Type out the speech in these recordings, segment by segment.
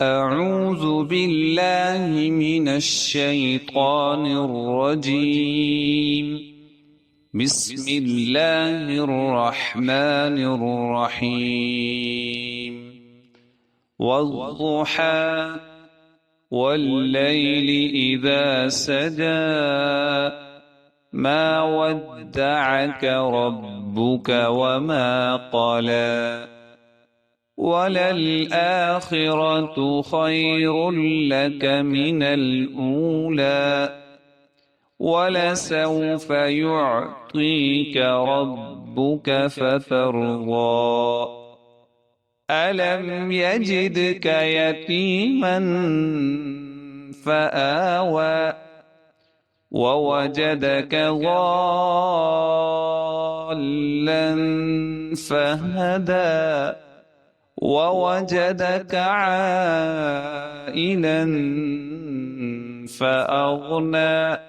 أعوذ بالله من الشيطان الرجيم. بسم الله الرحمن الرحيم. والضحى والليل إذا سجى ما ودعك ربك وما قلى وللآخرة خير لك من الأولى ولسوف يعطيك ربك فترضى ألم يجدك يتيما فآوى ووجدك ضالا فهدى ووجدك عائلا فأغنى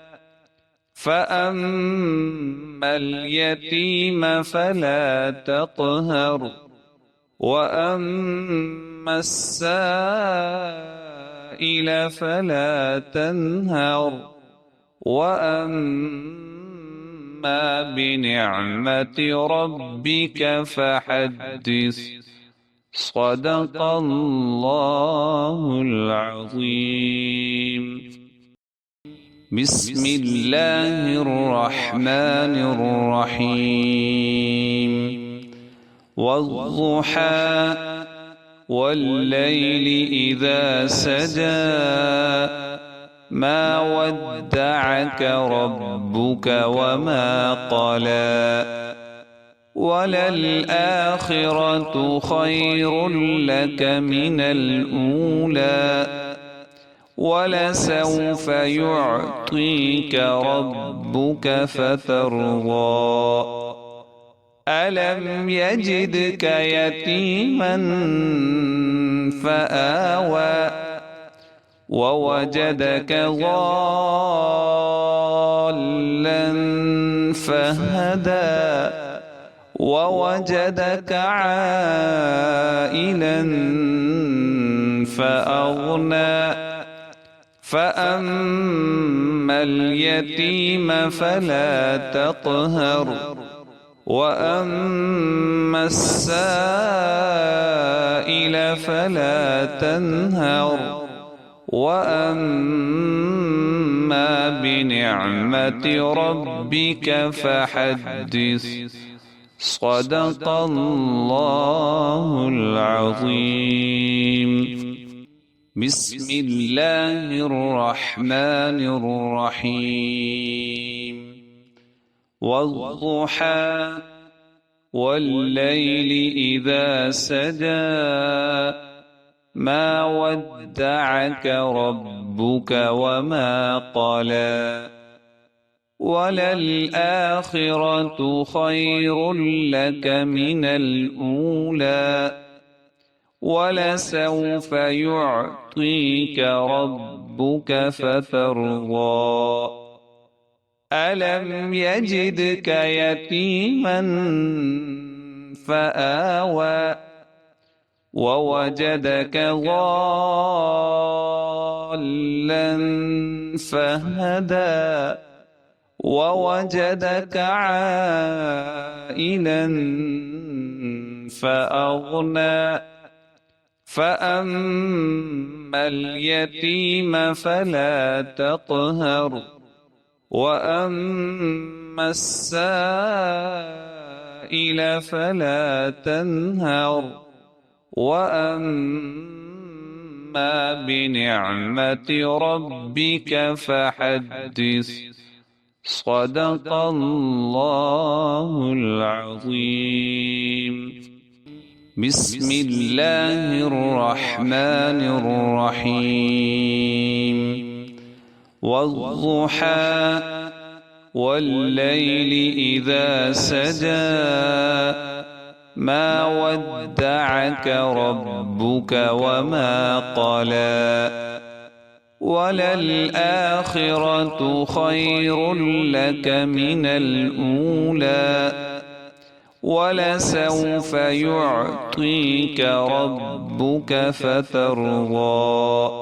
فأما اليتيم فلا تقهر وأما السائل فلا تنهر وأما بنعمة ربك فحدث. صدق الله العظيم. بسم الله الرحمن الرحيم. والضحى والليل إذا سجى ما ودعك ربك وما قلى وللآخرة خير لك من الأولى ولسوف يعطيك ربك فترضى ألم يجدك يتيما فآوى ووجدك ضالا فهدى ووجدك عائلا فأغنى فأما اليتيم فلا تقهر وأما السائل فلا تنهر وأما بنعمة ربك فحدث. صدق الله العظيم. بسم الله الرحمن الرحيم. والضحى والليل إذا سجى ما ودعك ربك وما قلى وللآخرة خير لك من الأولى ولسوف يعطيك ربك فترضى ألم يجدك يتيما فآوى ووجدك ضالا فهدى ووجدك عائلا فأغنى فأما اليتيم فلا تقهر وأما السائل فلا تنهر وأما بنعمة ربك فحدث. صدق الله العظيم. بسم الله الرحمن الرحيم. والضحى والليل إذا سجى ما ودعك ربك وما قلى وللآخرة خير لك من الأولى ولسوف يعطيك ربك فترضى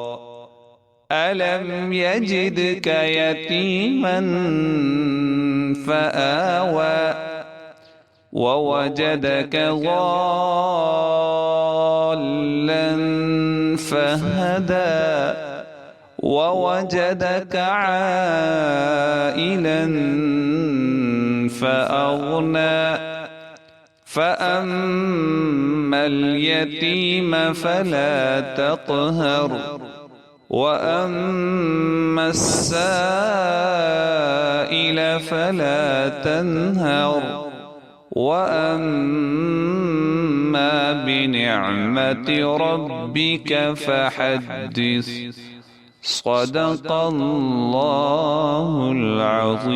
ألم يجدك يتيما فآوى ووجدك ضالا فهدى ووجدك عائلا فأغنى فأما اليتيم فلا تقهر وأما السائل فلا تنهر وأما بنعمة ربك فحدث صدق الله العظيم.